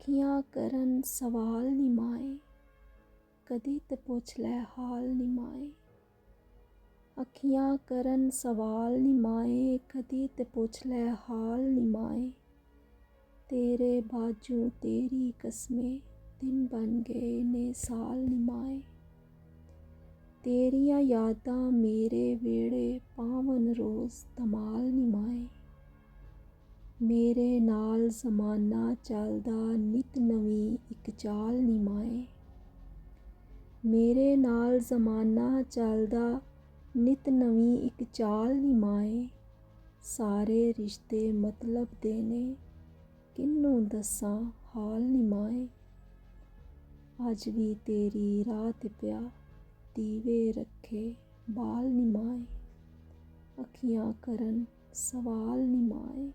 ਅੱਖੀਆਂ ਕਰਨ ਸਵਾਲ ਨੀ ਮਾਏ, ਕਦੀ ਤੇ ਪੁੱਛ ਲੈ ਹਾਲ ਨੀ ਮਾਏ। ਅੱਖੀਆਂ ਕਰਨ ਸਵਾਲ ਨੀ ਮਾਏ, ਕਦੀ ਤੇ ਪੁੱਛ ਲੈ ਹਾਲ ਨੀ ਮਾਏ। ਤੇਰੇ ਬਾਝੋਂ ਤੇਰੀ ਕਸਮੇ, ਦਿਨ ਬਣ ਗਏ ਨੇ ਸਾਲ ਨੀ ਮਾਏ। ਤੇਰੀਆਂ ਯਾਦਾਂ ਮੇਰੇ ਵੇੜੇ, ਪਾਵਨ ਰੋਜ਼ ਧਮਾਲ ਨੀ ਮਾਏ। ਮੇਰੇ ਨਾਲ ਜ਼ਮਾਨਾ ਚੱਲਦਾ, ਨਿਤ ਨਵੀਂ ਇੱਕ ਚਾਲ ਨੀ ਮਾਏ। ਮੇਰੇ ਨਾਲ ਜ਼ਮਾਨਾ ਚੱਲਦਾ, ਨਿਤ ਨਵੀਂ ਇੱਕ ਚਾਲ ਨੀ ਮਾਏ। ਸਾਰੇ ਰਿਸ਼ਤੇ ਮਤਲਬ ਦੇ ਨੇ, ਕਿਹਨੂੰ ਦੱਸਾਂ ਹਾਲ ਨੀ ਮਾਏ। ਅੱਜ ਵੀ ਤੇਰੀ ਰਾਹ ਤੇ ਪਿਆ, ਦੀਵੇ ਰੱਖੇ ਬਾਲ ਨੀ ਮਾਏ। ਅੱਖੀਆਂ ਕਰਨ ਸਵਾਲ ਨੀ ਮਾਏ।